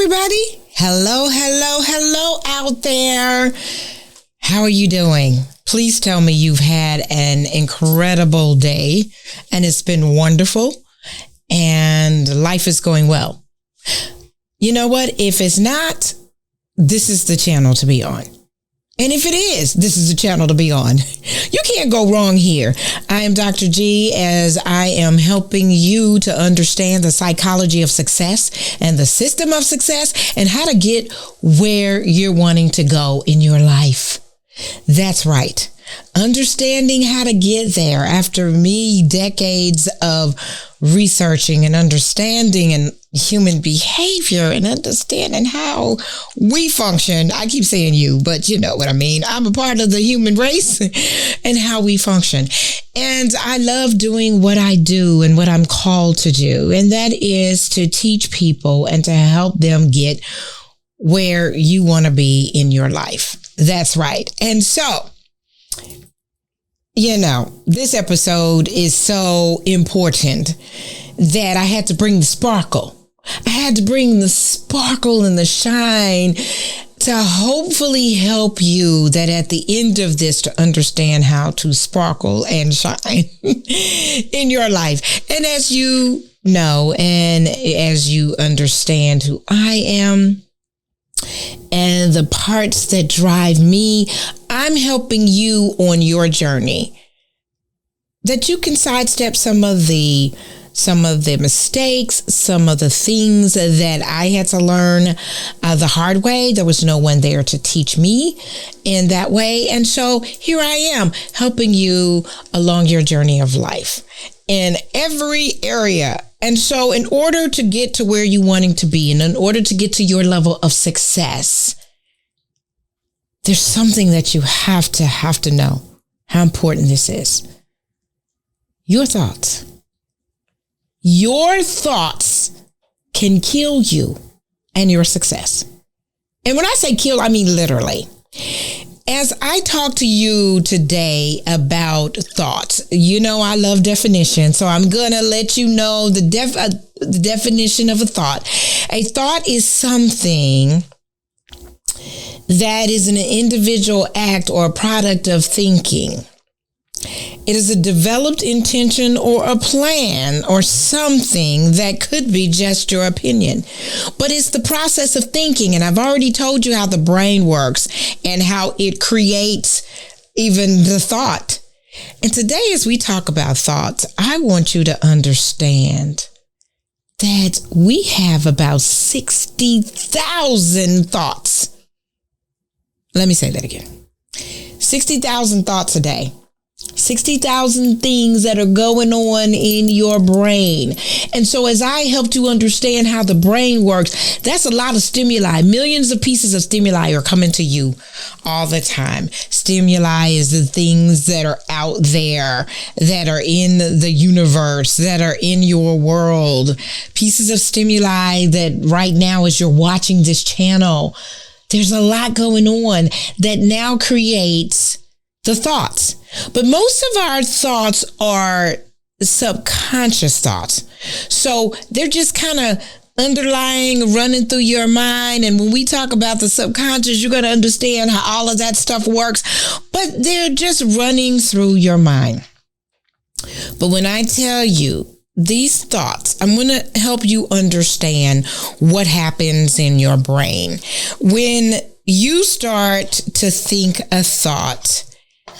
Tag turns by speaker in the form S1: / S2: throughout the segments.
S1: everybody. Hello out there. How are you doing? Please tell me you've had an incredible day and it's been wonderful and life is going well. You know what? If it's not, this is the channel to be on. And if it is, this is the channel to be on. You can't go wrong here. I am Dr. G, as I am helping you to understand the psychology of success and the system of success and how to get where you're wanting to go in your life. That's right. Understanding how to get there after me decades of researching and understanding and human behavior and understanding how we function. I keep saying you, but you know what I mean. I'm a part of the human race and how we function. And I love doing what I do and what I'm called to do. And that is to teach people and to help them get where you want to be in your life. That's right. And so, you know, this episode is so important that I had to bring the sparkle. I had to bring the sparkle and the shine to hopefully help you that at the end of this to understand how to sparkle and shine in your life. And as you know, and as you understand who I am and the parts that drive me, I'm helping you on your journey that you can sidestep some of the mistakes, some of the things that I had to learn the hard way. There was no one there to teach me in that way. And so here I am helping you along your journey of life in every area. And so in order to get to where you're wanting to be and in order to get to your level of success, there's something that you have to know how important this is. Your thoughts. Your thoughts can kill you and your success. And when I say kill, I mean literally. As I talk to you today about thoughts, you know I love definition, so I'm going to let you know the definition of a thought. A thought is something that is an individual act or a product of thinking. It is a developed intention or a plan or something that could be just your opinion. But it's the process of thinking. And I've already told you how the brain works and how it creates even the thought. And today, as we talk about thoughts, I want you to understand that we have about 60,000 thoughts. Let me say that again. 60,000 thoughts a day. 60,000 things that are going on in your brain. And so as I helped you understand how the brain works, that's a lot of stimuli. Millions of pieces of stimuli are coming to you all the time. Stimuli is the things that are out there, that are in the universe, that are in your world. Pieces of stimuli that right now as you're watching this channel, there's a lot going on that now creates the thoughts. But most of our thoughts are subconscious thoughts. So they're just kind of underlying, running through your mind. And when we talk about the subconscious, you're going to understand how all of that stuff works. But they're just running through your mind. But when I tell you these thoughts, I'm going to help you understand what happens in your brain. When you start to think a thought,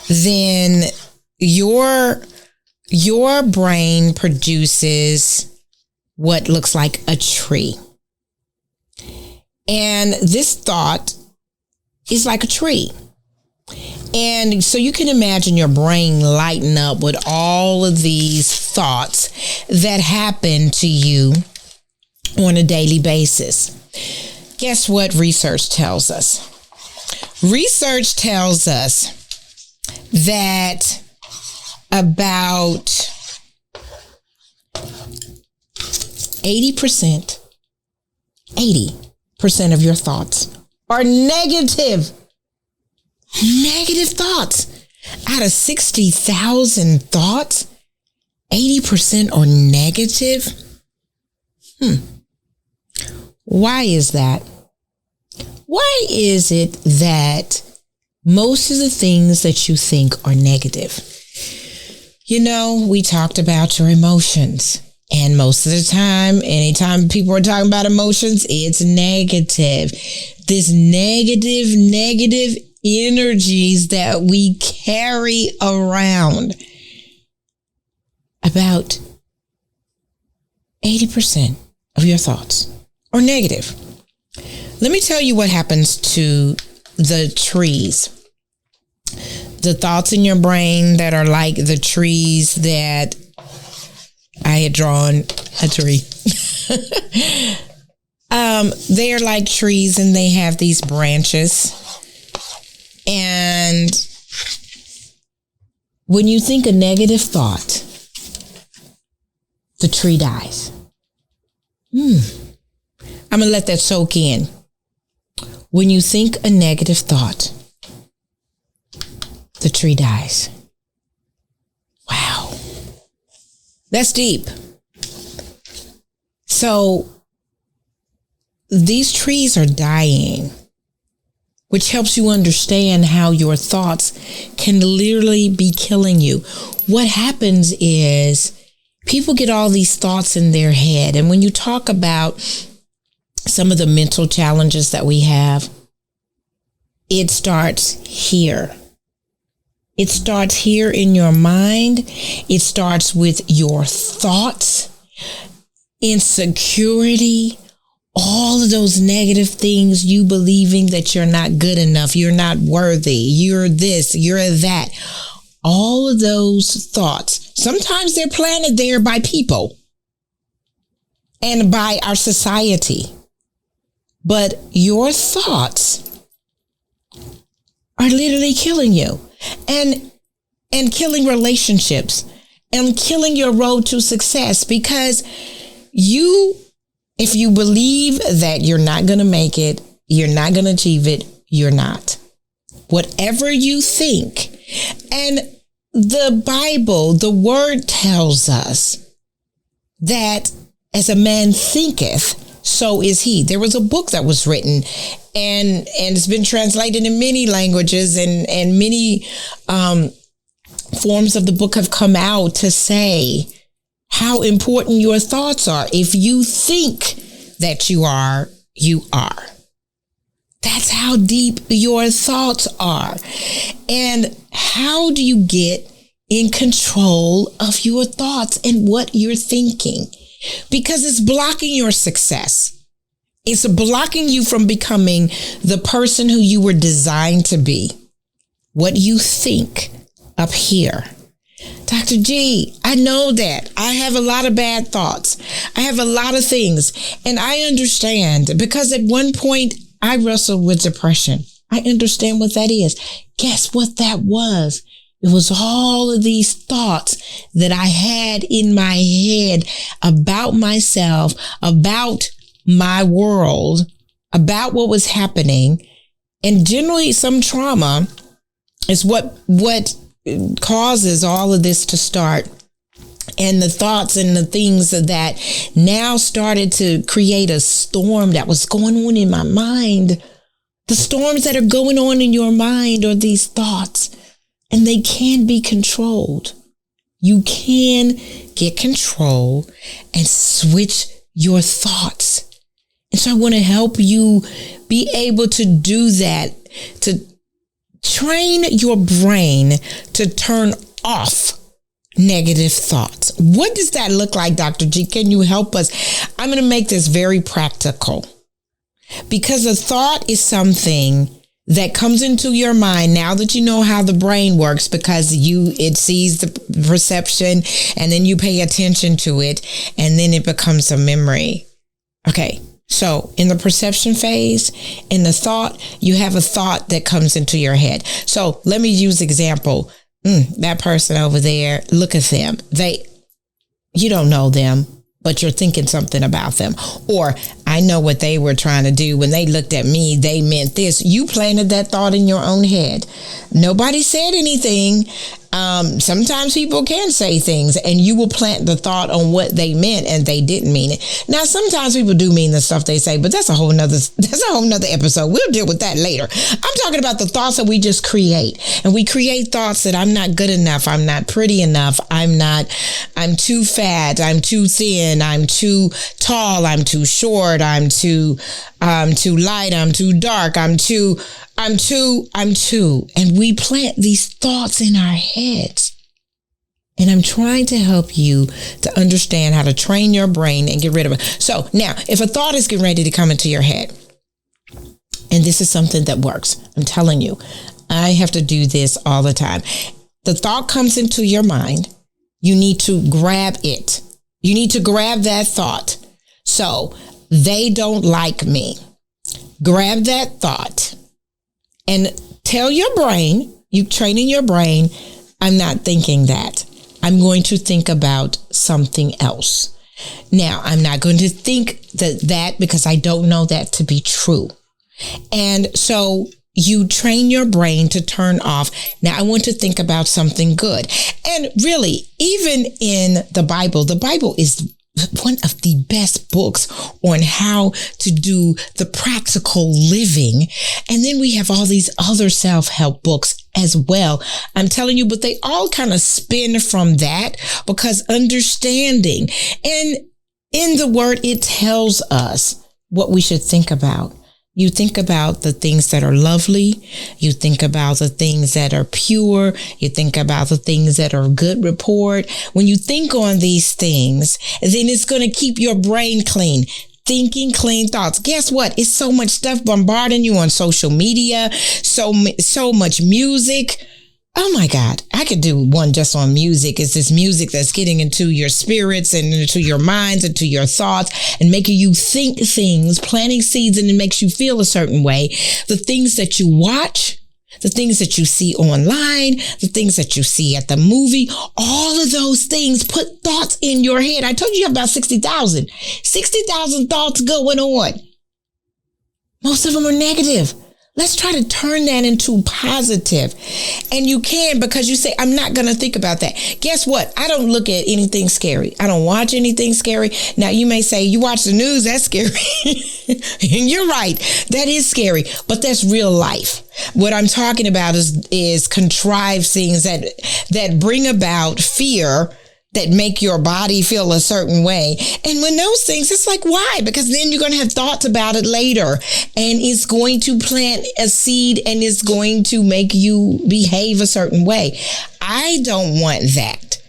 S1: then your brain produces what looks like a tree. And this thought is like a tree. And so you can imagine your brain lighting up with all of these thoughts that happen to you on a daily basis. Guess what research tells us? Research tells us that about 80% of your thoughts are negative. Negative thoughts. Out of 60,000 thoughts, 80% are negative. Why is that? Why is it that most of the things that you think are negative? You know, we talked about your emotions. And most of the time, anytime people are talking about emotions, it's negative. This negative energies that we carry around. About 80% of your thoughts are negative. Let me tell you what happens to the trees. The thoughts in your brain that are like the trees that I had drawn a tree. They're like trees and they have these branches. And when you think a negative thought, the tree dies. I'm going to let that soak in. When you think a negative thought, the tree dies. Wow. That's deep. So these trees are dying, which helps you understand how your thoughts can literally be killing you. What happens is people get all these thoughts in their head. And when you talk about some of the mental challenges that we have, it starts here. It starts here in your mind. It starts with your thoughts, insecurity, all of those negative things, you believing that you're not good enough, you're not worthy, you're this, you're that. All of those thoughts, sometimes they're planted there by people and by our society. But your thoughts are literally killing you and killing relationships and killing your road to success, because if you believe that you're not going to make it, you're not going to achieve it, you're not. Whatever you think. And the Bible, the word tells us that as a man thinketh, so is he. There was a book that was written and it's been translated in many languages, and many forms of the book have come out to say how important your thoughts are. If you think that you are, you are. That's how deep your thoughts are. And how do you get in control of your thoughts and what you're thinking? Because it's blocking your success. It's blocking you from becoming the person who you were designed to be. What you think up here. Dr. G, I know that. I have a lot of bad thoughts. I have a lot of things. And I understand, because at one point I wrestled with depression. I understand what that is. Guess what that was? It was all of these thoughts that I had in my head about myself, about my world, about what was happening. And generally some trauma is what causes all of this to start. And the thoughts and the things that now started to create a storm that was going on in my mind. The storms that are going on in your mind are these thoughts, and they can be controlled. You can get control and switch your thoughts. And so I want to help you be able to do that, to train your brain to turn off negative thoughts. What does that look like, Dr. G? Can you help us? I'm going to make this very practical, because a thought is something that comes into your mind now that you know how the brain works, because it sees the perception and then you pay attention to it and then it becomes a memory. Okay. So in the perception phase, in the thought, you have a thought that comes into your head. So let me use example. That person over there, look at them. You don't know them, but you're thinking something about them. Or I know what they were trying to do. When they looked at me, they meant this. You planted that thought in your own head. Nobody said anything. Sometimes people can say things and you will plant the thought on what they meant and they didn't mean it. Now, sometimes people do mean the stuff they say, but that's a whole nother episode. We'll deal with that later. I'm talking about the thoughts that we just create. And we create thoughts that I'm not good enough. I'm not pretty enough. I'm too fat. I'm too thin. I'm too tall. I'm too short. I'm too light. I'm too dark. I'm too. And we plant these thoughts in our heads. And I'm trying to help you to understand how to train your brain and get rid of it. So now, if a thought is getting ready to come into your head, and this is something that works, I'm telling you, I have to do this all the time. The thought comes into your mind. You need to grab it. You need to grab that thought. So, they don't like me. Grab that thought. And tell your brain, you training your brain, I'm not thinking that. I'm going to think about something else. Now, I'm not going to think that because I don't know that to be true. And so you train your brain to turn off. Now, I want to think about something good. And really, even in the Bible is one of the best books on how to do the practical living. And then we have all these other self-help books as well. I'm telling you, but they all kind of spin from that because understanding. And in the word, it tells us what we should think about. You think about the things that are lovely. You think about the things that are pure. You think about the things that are good report. When you think on these things, then it's going to keep your brain clean. Thinking clean thoughts. Guess what? It's so much stuff bombarding you on social media. So much music. Oh my God, I could do one just on music. It's this music that's getting into your spirits and into your minds, into your thoughts and making you think things, planting seeds, and it makes you feel a certain way. The things that you watch, the things that you see online, the things that you see at the movie, all of those things put thoughts in your head. I told you have about 60,000 thoughts going on. Most of them are negative. Let's try to turn that into positive. And you can, because you say, I'm not going to think about that. Guess what? I don't look at anything scary. I don't watch anything scary. Now, you may say, you watch the news, that's scary. And you're right. That is scary. But that's real life. What I'm talking about is contrived things that bring about fear, that make your body feel a certain way. And when those things, it's like, why? Because then you're going to have thoughts about it later and it's going to plant a seed and it's going to make you behave a certain way. I don't want that.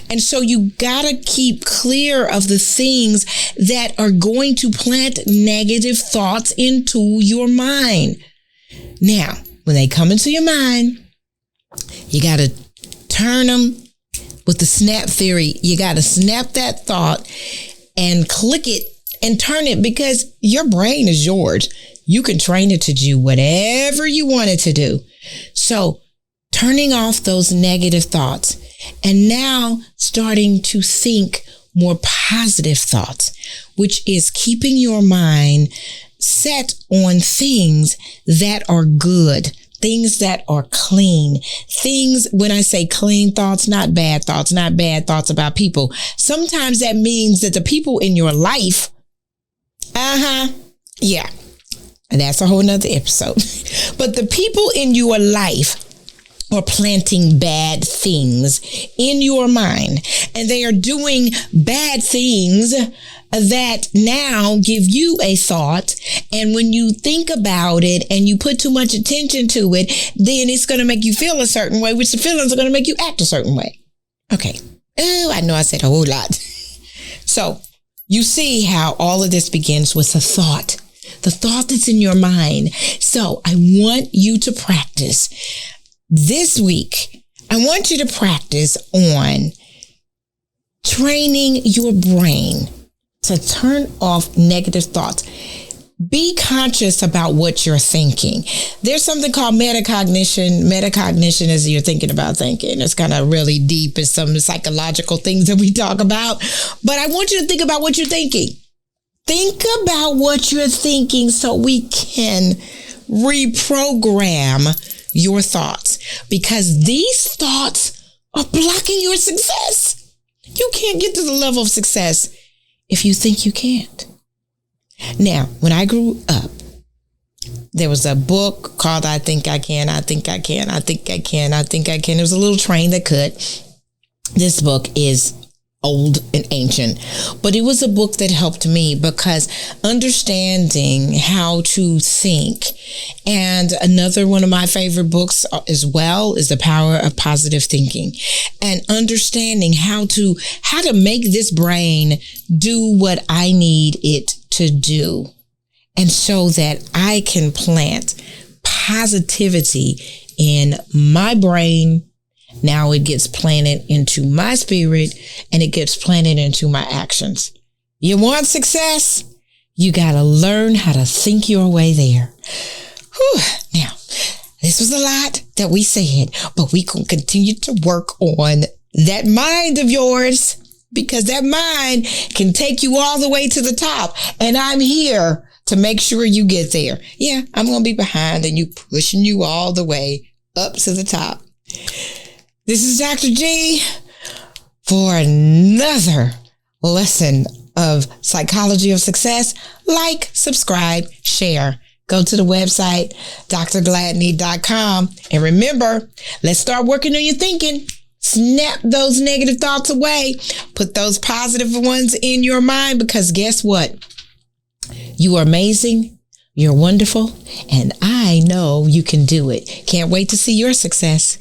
S1: And so you got to keep clear of the things that are going to plant negative thoughts into your mind. Now, when they come into your mind, you got to turn them. With the snap theory, you got to snap that thought and click it and turn it, because your brain is yours. You can train it to do whatever you want it to do. So turning off those negative thoughts and now starting to think more positive thoughts, which is keeping your mind set on things that are good. Things that are clean. Things, when I say clean thoughts, not bad thoughts about people. Sometimes that means that the people in your life, yeah, and that's a whole nother episode. But the people in your life are planting bad things in your mind, and they are doing bad things that now give you a thought. And when you think about it and you put too much attention to it, then it's going to make you feel a certain way, which the feelings are going to make you act a certain way. Okay. Oh, I know I said a whole lot. So you see how all of this begins with a thought, the thought that's in your mind. So I want you to practice this week. I want you to practice on training your brain to turn off negative thoughts. Be conscious about what you're thinking. There's something called metacognition. Metacognition is you're thinking about thinking. It's kind of really deep. It's some psychological things that we talk about. But I want you to think about what you're thinking. Think about what you're thinking so we can reprogram your thoughts. Because these thoughts are blocking your success. You can't get to the level of success if you think you can't. Now, when I grew up, there was a book called I Think I Can, I Think I Can, I Think I Can, I Think I Can. There was a little train that could. This book is old and ancient, but it was a book that helped me because understanding how to think. And another one of my favorite books as well is The Power of Positive Thinking, and understanding how to make this brain do what I need it to do, and so that I can plant positivity in my brain. Now it gets planted into my spirit, and it gets planted into my actions. You want success? You got to learn how to think your way there. Whew. Now, this was a lot that we said, but we can continue to work on that mind of yours, because that mind can take you all the way to the top. And I'm here to make sure you get there. Yeah, I'm going to be behind and you pushing you all the way up to the top. This is Dr. G for another lesson of Psychology of Success. Like, subscribe, share. Go to the website, drgladney.com. And remember, let's start working on your thinking. Snap those negative thoughts away. Put those positive ones in your mind, because guess what? You are amazing. You're wonderful. And I know you can do it. Can't wait to see your success.